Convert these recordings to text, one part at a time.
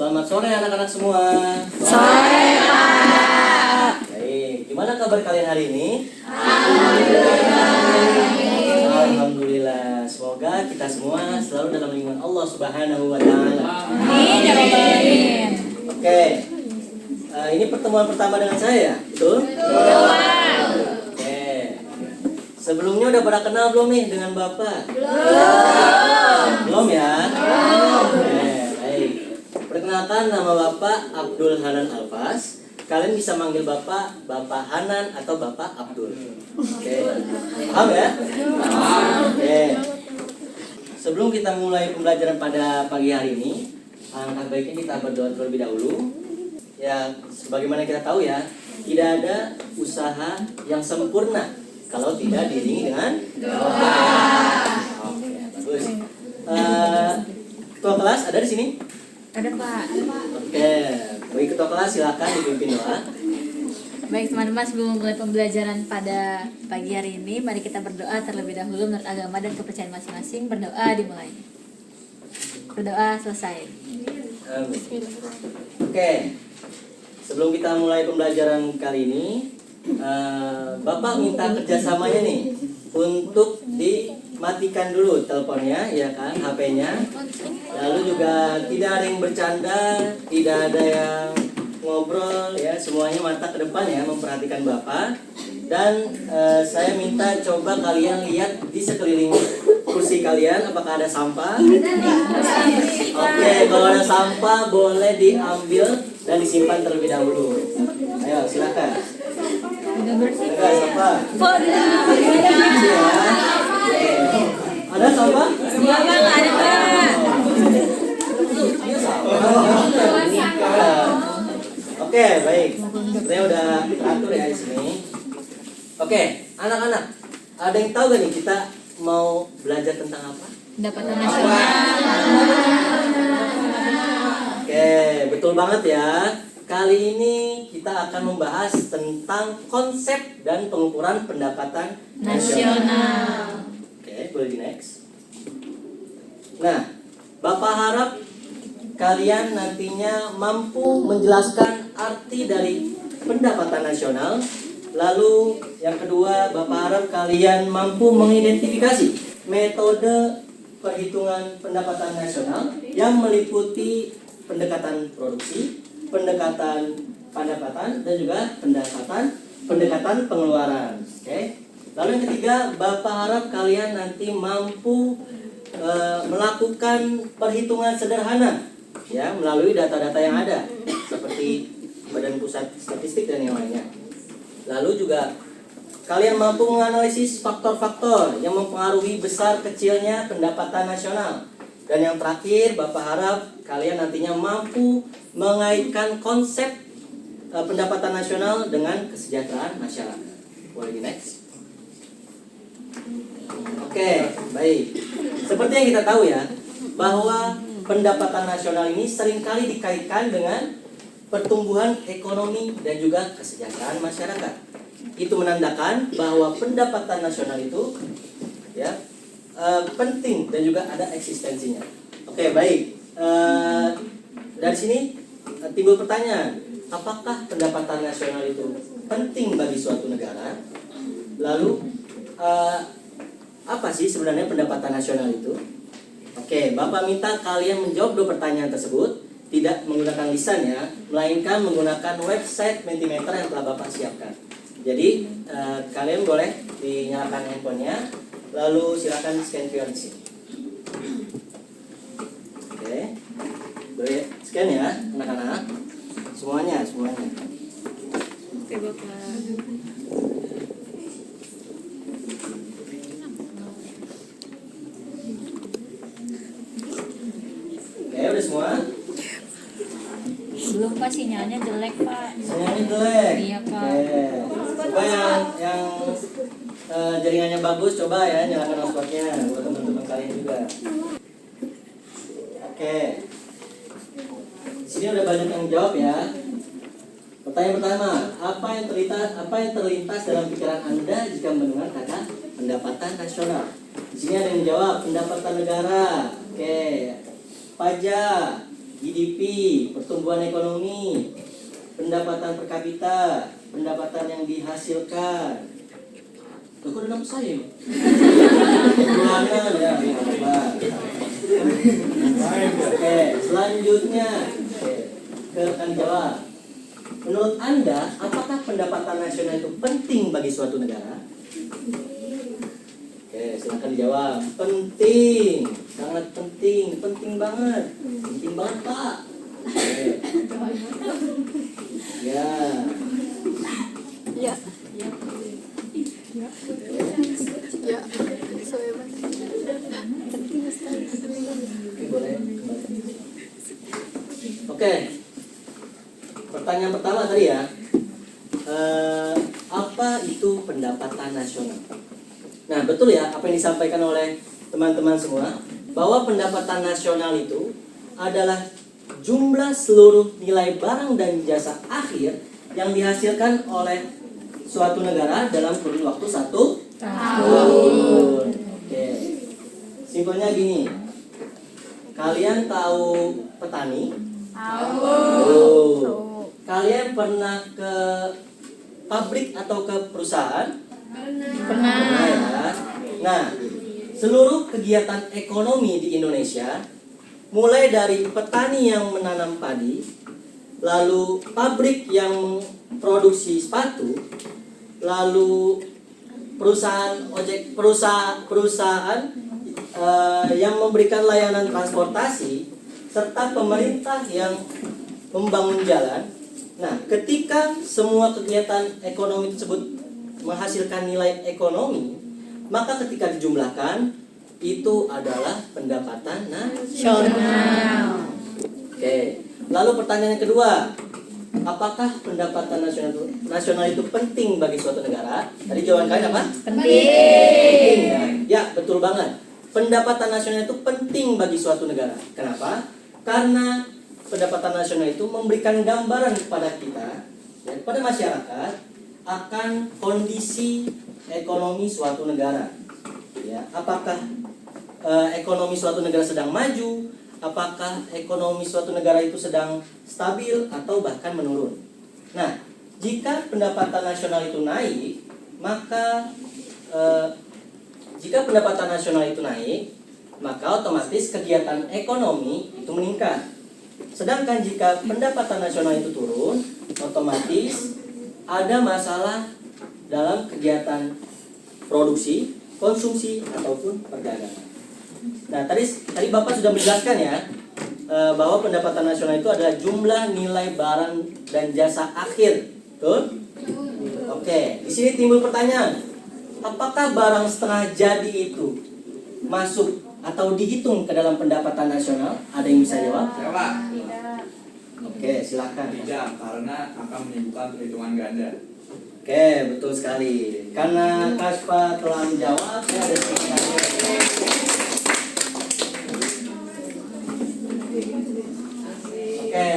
Selamat sore anak-anak semua. Sore, Pak. Baik, gimana kabar kalian hari ini? Alhamdulillah. Semoga kita semua selalu dalam lindungan Allah Subhanahu wa taala. Amin ya Rabbal alamin. Oke. Ini pertemuan pertama dengan saya, betul? Oke. Sebelumnya udah pada kenal belum nih dengan Bapak? Belum ya? Oke, baik. Perkenalkan, nama Bapak Abdul Hanan Alfas. Kalian bisa manggil Bapak Hanan atau Bapak Abdul. Oke. Paham ya? Oke. Sebelum kita mulai pembelajaran pada pagi hari ini, alangkah baiknya kita berdoa terlebih dahulu. Ya, sebagaimana kita tahu ya, tidak ada usaha yang sempurna kalau tidak diiringi dengan doa. Oke, bagus. Ketua kelas ada di sini? Ada Pak. Oke, bagi ketua kelas silakan dipimpin doa. Baik teman-teman, sebelum memulai pembelajaran pada pagi hari ini, mari kita berdoa terlebih dahulu menurut agama dan kepercayaan masing-masing. Berdoa dimulai. Berdoa selesai. Amin. Oke, sebelum kita mulai pembelajaran kali ini, Bapak minta kerjasamanya nih untuk dimatikan dulu teleponnya, ya kan, HP-nya. Lalu juga tidak ada yang bercanda, tidak ada yang ngobrol, ya, semuanya mata ke depan ya, memperhatikan Bapak. Dan saya minta coba kalian lihat di sekeliling kursi kalian apakah ada sampah. Oke, kalau ada sampah boleh diambil dan disimpan terlebih dahulu. Ayo silakan. Ada sampah? Ya. Ada sampah? Iya Bang, ada Bang. Oke, baik. Saya udah teratur ya di sini. Oke, anak-anak, ada yang tahu gak nih kita mau belajar tentang apa? Pendapatan nasional. Oke, betul banget ya. Kali ini kita akan membahas tentang konsep dan pengukuran pendapatan nasional. Oke, boleh di next. Nah, Bapak harap kalian nantinya mampu menjelaskan arti dari pendapatan nasional. Lalu yang kedua, Bapak harap kalian mampu mengidentifikasi metode perhitungan pendapatan nasional yang meliputi pendekatan produksi, pendekatan pendapatan, dan juga pendekatan pengeluaran. Oke. Lalu yang ketiga, Bapak harap kalian nanti mampu melakukan perhitungan sederhana ya melalui data-data yang ada seperti Badan Pusat Statistik dan yang lainnya. Lalu juga kalian mampu menganalisis faktor-faktor yang mempengaruhi besar kecilnya pendapatan nasional. Dan yang terakhir, Bapak harap kalian nantinya mampu mengaitkan konsep pendapatan nasional dengan kesejahteraan masyarakat. Boleh di next. Oke, baik. Seperti yang kita tahu ya, bahwa pendapatan nasional ini seringkali dikaitkan dengan pertumbuhan ekonomi dan juga kesejahteraan masyarakat. Itu menandakan bahwa pendapatan nasional itu ya penting dan juga ada eksistensinya. Oke, baik. Dari sini timbul pertanyaan, apakah pendapatan nasional itu penting bagi suatu negara? Lalu apa sih sebenarnya pendapatan nasional itu? Oke, Bapak minta kalian menjawab dua pertanyaan tersebut. Tidak menggunakan lisan ya, melainkan menggunakan website Mentimeter yang telah Bapak siapkan. Jadi kalian boleh dinyalakan handphonenya, lalu silakan scan QR di sini. Oke, boleh scan ya anak-anak, semuanya. Oke Bapak. Oke, udah semua? Belum Pak, sinyalnya jelek Pak. Sinyalnya jelek. Iya Pak. Oke. Coba yang jaringannya bagus, coba ya nyalakan hotspotnya buat teman-teman kalian juga. Oke. Di sini udah banyak yang jawab ya. Pertanyaan pertama, apa yang terlintas dalam pikiran Anda jika mendengar kata pendapatan nasional? Di sini ada yang jawab pendapatan negara, oke, pajak, GDP, pertumbuhan ekonomi, pendapatan per kapita, pendapatan yang dihasilkan. Loh, kok ada nama saya? Bulanan ya, coba. Oke, selanjutnya ke rekan jawab. Menurut Anda, apakah pendapatan nasional itu penting bagi suatu negara? Oke, silakan dijawab. Penting, sangat penting, penting banget Pak. Oke. Ya. Ya. Ya. Oke, boleh. Oke. Pertanyaan pertama tadi ya. Apa itu pendapatan nasional? Nah, betul ya apa yang disampaikan oleh teman-teman semua, bahwa pendapatan nasional itu adalah jumlah seluruh nilai barang dan jasa akhir yang dihasilkan oleh suatu negara dalam kurun waktu 1 tahun. Oke. Simpelnya gini. Kalian tahu petani? Tahu. Kalian pernah ke pabrik atau ke perusahaan? Pernah ya. Nah, seluruh kegiatan ekonomi di Indonesia, mulai dari petani yang menanam padi, lalu pabrik yang produksi sepatu, lalu perusahaan yang memberikan layanan transportasi, serta pemerintah yang membangun jalan. Nah, ketika semua kegiatan ekonomi tersebut menghasilkan nilai ekonomi, maka ketika dijumlahkan itu adalah pendapatan nasional. Oke. Lalu pertanyaan yang kedua, apakah pendapatan nasional itu penting bagi suatu negara? Tadi jawaban kalian apa? Penting ya. Ya, betul banget. Pendapatan nasional itu penting bagi suatu negara. Kenapa? Karena pendapatan nasional itu memberikan gambaran kepada kita, ya, kepada masyarakat, akan kondisi ekonomi suatu negara. Ya, apakah ekonomi suatu negara sedang maju, apakah ekonomi suatu negara itu sedang stabil atau bahkan menurun. Nah, jika pendapatan nasional itu naik, maka otomatis kegiatan ekonomi itu meningkat. Sedangkan jika pendapatan nasional itu turun, otomatis ada masalah dalam kegiatan produksi, konsumsi ataupun perdagangan. Nah, tadi Bapak sudah menjelaskan ya, bahwa pendapatan nasional itu adalah jumlah nilai barang dan jasa akhir. Betul? Oke, di sini timbul pertanyaan, apakah barang setengah jadi itu masuk atau dihitung ke dalam pendapatan nasional? Ada yang bisa jawab? Jawab. Oke, silakan. Tidak, karena akan menimbulkan perhitungan ganda. Oke, betul sekali. Karena Kaspa telah menjawab, saya ada sedikit. Oke,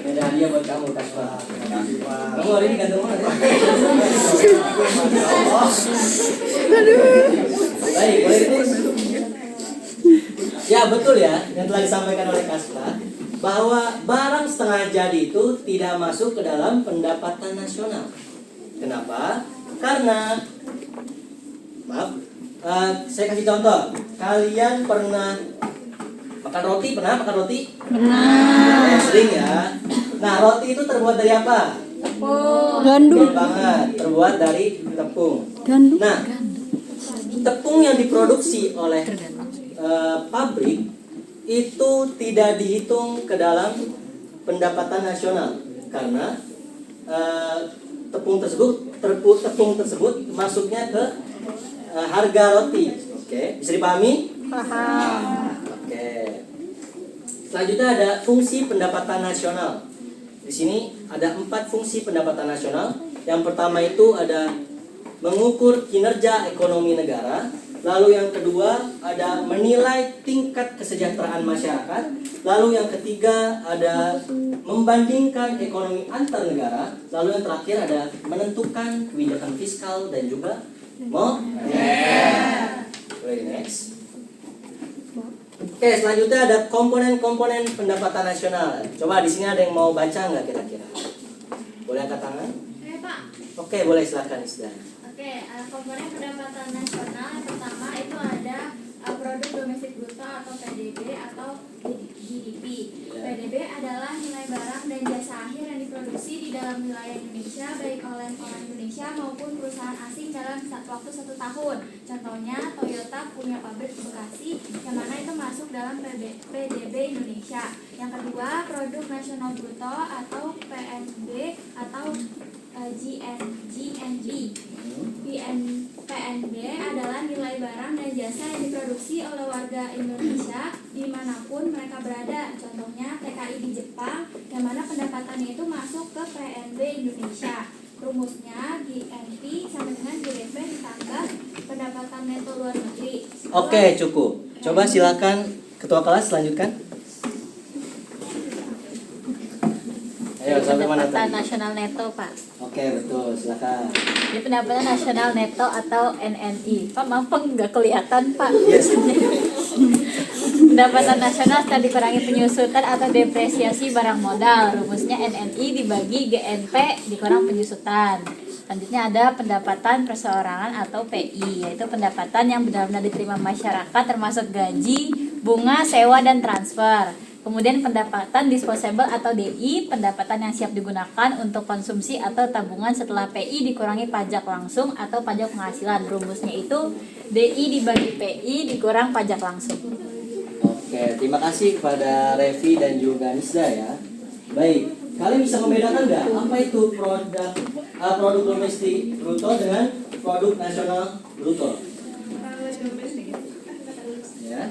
ada hadiah buat kamu, Kaspa. Terima kasih, Pak. Kamu hari ini ganteng banget ya? Baik, boleh terus. Ya, betul ya, yang telah disampaikan oleh Kaspa, bahwa barang setengah jadi itu tidak masuk ke dalam pendapatan nasional. Kenapa? Karena, saya kasih contoh. Kalian pernah makan roti? Pernah makan roti? Pernah. Sering ya. Nah, roti itu terbuat dari apa? Tepung. Gandum. Betul banget, terbuat dari tepung. Gandum. Nah, tepung yang diproduksi oleh pabrik itu tidak dihitung ke dalam pendapatan nasional karena tepung tersebut masuknya ke harga roti. Oke, bisa dipahami? Paham. Oke. Selanjutnya ada fungsi pendapatan nasional. Di sini ada 4 fungsi pendapatan nasional. Yang pertama itu ada mengukur kinerja ekonomi negara. Lalu yang kedua ada menilai tingkat kesejahteraan masyarakat. Lalu yang ketiga ada membandingkan ekonomi antar negara. Lalu yang terakhir ada menentukan kebijakan fiskal dan juga moneter. Next. Oke, selanjutnya ada komponen-komponen pendapatan nasional. Coba di sini ada yang mau baca nggak kira-kira? Boleh angkat tangan? Pak. Oke, boleh silakan Isda. Oke, komponen pendapatan nasional yang pertama itu ada produk domestik bruto atau PDB atau GDP. PDB adalah nilai barang dan jasa akhir yang diproduksi di dalam wilayah Indonesia baik oleh orang Indonesia maupun perusahaan asing dalam waktu 1 tahun. Contohnya Toyota punya pabrik di Bekasi yang mana itu masuk dalam PDB Indonesia. Yang kedua, produk nasional bruto atau PNB atau GNB. PNB adalah nilai barang dan jasa yang diproduksi oleh warga Indonesia dimanapun mereka berada. Contohnya TKI di Jepang, yang mana pendapatannya itu masuk ke PNB Indonesia. Rumusnya GNP sama dengan GDP ditambah pendapatan neto luar negeri. Oke, cukup. Coba silakan ketua kelas lanjutkan. Ayo, sampai mana Pendapatan tadi? nasional neto, Pak. Oke, betul. Silakan. Ini pendapatan nasional neto atau NNI. Pak, maaf Pak, nggak kelihatan Pak. Yes. Pendapatan nasional setelah dikurangi penyusutan atau depresiasi barang modal. Rumusnya NNI dibagi GNP dikurang penyusutan. Selanjutnya ada pendapatan perseorangan atau PI, yaitu pendapatan yang benar-benar diterima masyarakat termasuk gaji, bunga, sewa, dan transfer. Kemudian pendapatan disposable atau DI, pendapatan yang siap digunakan untuk konsumsi atau tabungan setelah PI dikurangi pajak langsung atau pajak penghasilan. Rumusnya itu DI dibagi PI dikurang pajak langsung. Oke, terima kasih kepada Revi dan juga Nisda ya. Baik, kalian bisa membedakan nggak apa itu produk domestik bruto dengan produk nasional bruto? Kalau domestik Ya.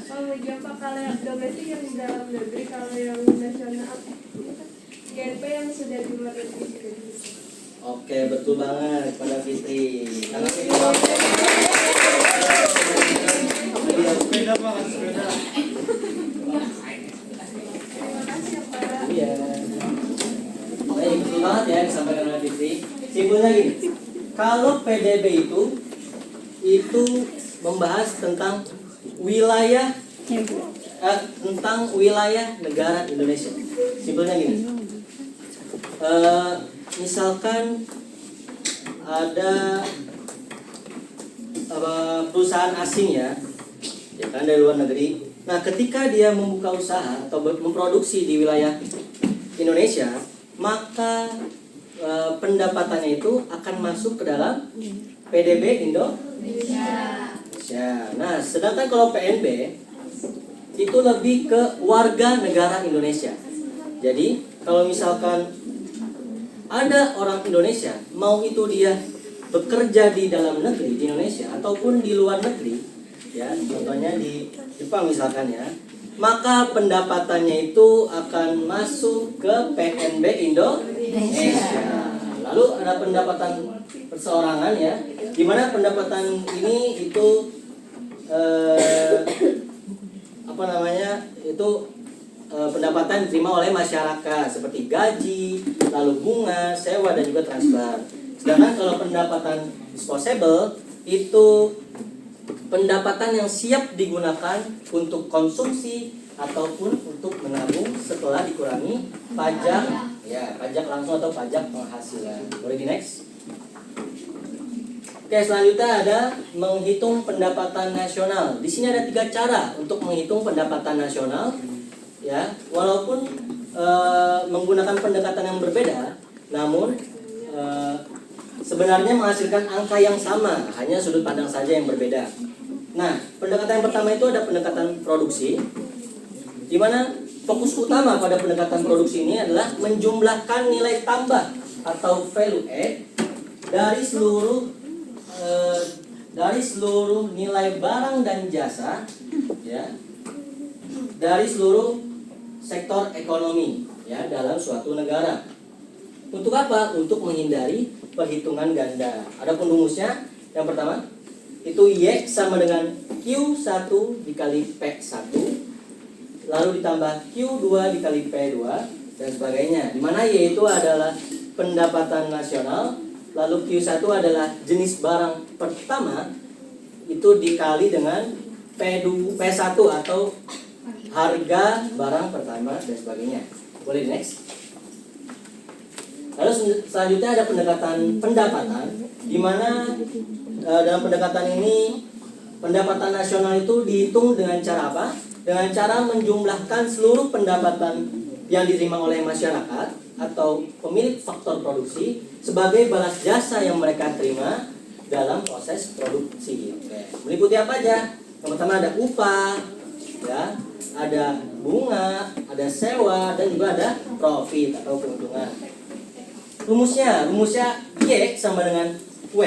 kalau yang domestik yang di dalam negeri, kalau yang nasional GNP yang sudah di luar negeri. Oke, betul banget pada Fitri. Karena Fitri Sepeda banget, sepeda. Terima kasih ya Pak. iya. Baik, betul banget ya yang disampaikan oleh Fitri. Simpulnya gini, kalau PDB itu membahas tentang wilayah negara Indonesia. Simpelnya gini. Misalkan ada perusahaan asing ya kan dari luar negeri. Nah, ketika dia membuka usaha atau memproduksi di wilayah Indonesia, maka pendapatannya itu akan masuk ke dalam PDB Indonesia. Nah, sedangkan kalau PNB itu lebih ke warga negara Indonesia. Jadi, kalau misalkan ada orang Indonesia, mau itu dia bekerja di dalam negeri di Indonesia ataupun di luar negeri, ya, contohnya di Jepang misalkan ya, maka pendapatannya itu akan masuk ke PNB Indonesia. Lalu ada pendapatan perseorangan ya, di mana pendapatan ini itu pendapatan diterima oleh masyarakat seperti gaji, lalu bunga, sewa, dan juga transfer. Sedangkan kalau pendapatan disposable itu pendapatan yang siap digunakan untuk konsumsi ataupun untuk menabung setelah dikurangi pajak, ya, pajak langsung atau pajak penghasilan. Boleh di next? Oke, selanjutnya ada menghitung pendapatan nasional. Di sini ada 3 cara untuk menghitung pendapatan nasional. Ya, walaupun menggunakan pendekatan yang berbeda, namun sebenarnya menghasilkan angka yang sama, hanya sudut pandang saja yang berbeda. Nah, pendekatan yang pertama itu ada pendekatan produksi, di mana fokus utama pada pendekatan produksi ini adalah menjumlahkan nilai tambah atau value add dari seluruh nilai barang dan jasa, ya, dari seluruh sektor ekonomi, ya, dalam suatu negara. Untuk apa? Untuk menghindari perhitungan ganda. Adapun rumusnya yang pertama itu Y sama dengan Q1 dikali P1, lalu ditambah Q2 dikali P2 dan sebagainya. Di mana Y itu adalah pendapatan nasional, lalu Q1 adalah jenis barang pertama, itu dikali dengan P1 atau harga barang pertama dan sebagainya. Boleh next. Lalu selanjutnya ada pendekatan pendapatan, di mana dalam pendekatan ini pendapatan nasional itu dihitung dengan cara apa? Dengan cara menjumlahkan seluruh pendapatan yang diterima oleh masyarakat atau pemilik faktor produksi sebagai balas jasa yang mereka terima dalam proses produksi. Oke. Meliputi apa aja? Yang pertama ada upah, ya, ada bunga, ada sewa, dan juga ada profit atau keuntungan. Rumusnya Y sama dengan W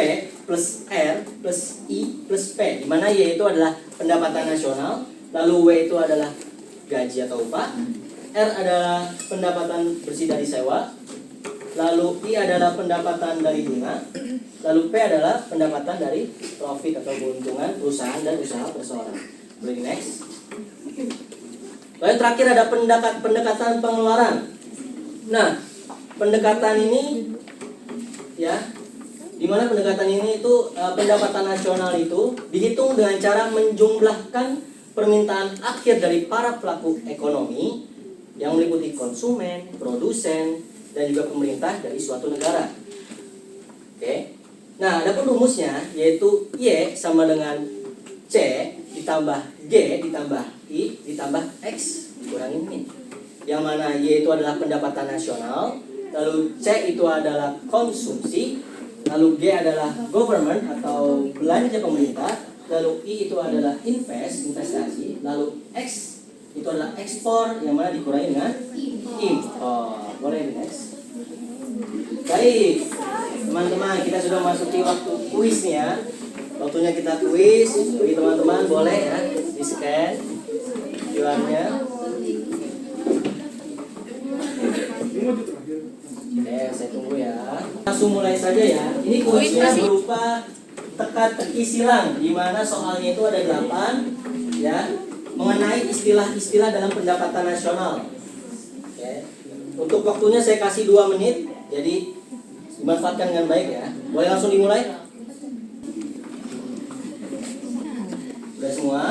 plus R plus I plus P, di mana Y itu adalah pendapatan nasional, lalu W itu adalah gaji atau upah, R adalah pendapatan bersih dari sewa, lalu I adalah pendapatan dari bunga, lalu P adalah pendapatan dari profit atau keuntungan perusahaan dan usaha perseorangan. Boleh next. Lalu terakhir ada pendekatan pengeluaran. Nah, pendekatan ini ya, di mana pendekatan ini itu pendapatan nasional itu dihitung dengan cara menjumlahkan permintaan akhir dari para pelaku ekonomi yang meliputi konsumen, produsen, dan juga pemerintah dari suatu negara. Oke. Nah, ada pun rumusnya yaitu Y sama dengan C ditambah G ditambah I ditambah X dikurangi min. Yang mana Y itu adalah pendapatan nasional, lalu C itu adalah konsumsi, lalu G adalah government atau belanja pemerintah, lalu I itu adalah investasi, lalu X itu adalah ekspor yang mana dikurangi dengan impor. Boleh next. Baik, teman-teman, kita sudah masuki waktu kuis nih ya. Waktunya kita kuis. Bagi teman-teman boleh ya di scan QR-nya. Oke, saya tunggu ya. Langsung mulai saja ya. Ini kuisnya berupa teka-teki silang, di mana soalnya itu ada 8 ya, mengenai istilah-istilah dalam pendapatan nasional. Oke. Untuk waktunya saya kasih 2 menit, jadi dimanfaatkan dengan baik ya. Boleh langsung dimulai? Sudah semua?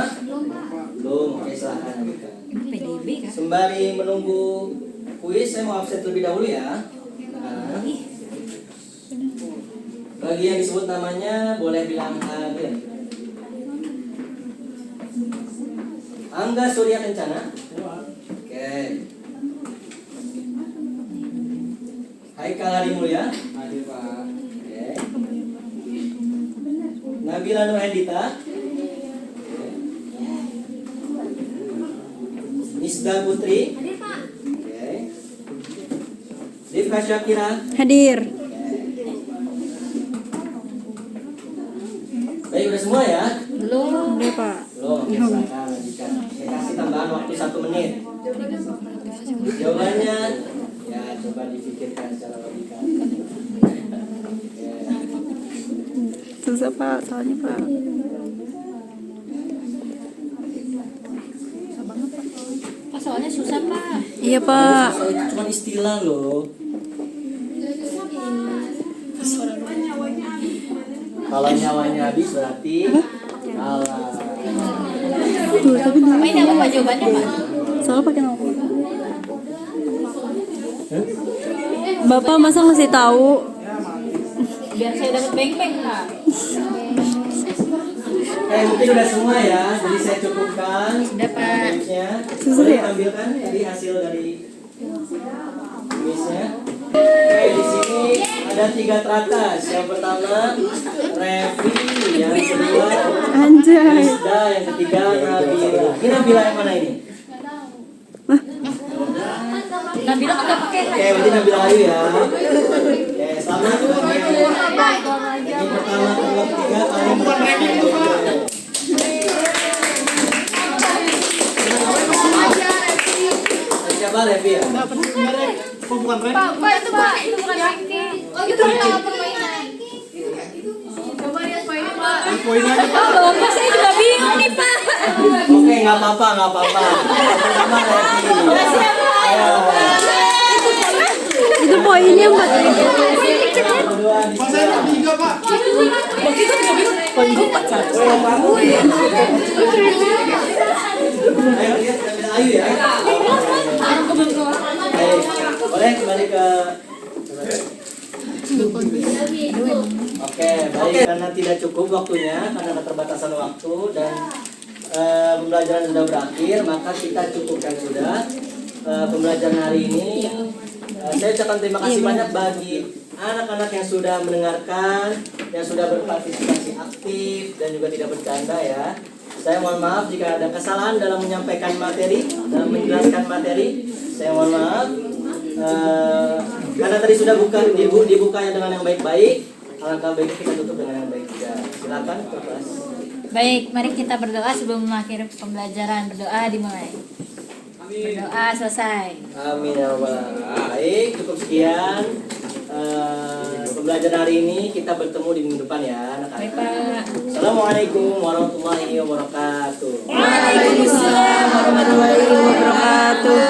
Belum. Oke, silahkan lanjutkan. PDB kan? Sembari menunggu kuis, saya mau absen terlebih dahulu ya. Nah, bagi yang disebut namanya boleh bilang hadir. Angga Surya Kencana. Oke. Haikal Hadi Mulya. Hadir Pak. Oke. Nabila Nur Hendita. Oke. Nisda Putri. Oke. Divka Syakira. Hadir. Baik, udah semua ya? Belum. Udah, Pak. Belum, ya silakan lanjutkan. Saya kasih tambahan waktu 1 menit. Jawabannya ya coba dipikirkan secara logika. Ya. Susah, Pak, soalnya, Pak. Pak, soalnya susah, Pak. Iya, Pak. Itu cuma istilah loh. Kalau nyawanya habis berarti kalah. Tuh, tapi Pak, ini apa Pak jawabannya, Pak? soalnya pakai nomor. Bapak masa ngasih tahu? Biar saya dapat beng-beng, Pak. Mungkin udah semua ya, jadi saya cukupkan. Dapat. Kuisnya. Susah Boleh ya? tampilkan tadi hasil dari kuisnya. Oke, di sini ada 3 teratas. Yang pertama Revi, yang kedua Anjay. Rizda, yang ketiga Nabila. Ini Nabila yang mana ini? Nabila kan nggak pakai. Oke, berarti Nabila Ayu ya. Oke, selamat. Ini pertama, kedua, ketiga kali siapa Revi ya? Bukan Ren. Pak, itu Pak, itu bukan ranking. Oh, itu adalah permainan. Coba lihat poinnya, Pak. Poinnya aja Pak. Oh, Pak, saya juga bingung nih, Pak. Oke, nggak apa-apa, nggak apa-apa. Pertama Revi. Ayo. Itu poinnya, Pak. Kedua di Pak saya 3 Pak. Poin gue 4. Ayo lihat Nabila Ayu ya. Oke, karena tidak cukup waktunya, karena keterbatasan waktu dan pembelajaran sudah berakhir, maka kita cukupkan sudah pembelajaran hari ini. Saya ucapkan terima kasih banyak bagi anak-anak yang sudah mendengarkan, yang sudah berpartisipasi aktif dan juga tidak bercanda ya. Saya mohon maaf jika ada kesalahan dalam menyampaikan materi, dalam menjelaskan materi. Saya mohon maaf. Karena tadi sudah dibukanya dengan yang baik-baik, alangkah baiknya kita tutup dengan yang baik juga. Silakan kelas. Baik, mari kita berdoa sebelum mengakhiri pembelajaran. Berdoa dimulai. Berdoa selesai. Amin ya rabbal alamin. Baik, cukup sekian pembelajaran hari ini. Kita bertemu di minggu depan ya anak-anak. Baik, Pak. Assalamualaikum warahmatullahi wabarakatuh. Waalaikumsalam warahmatullahi wabarakatuh.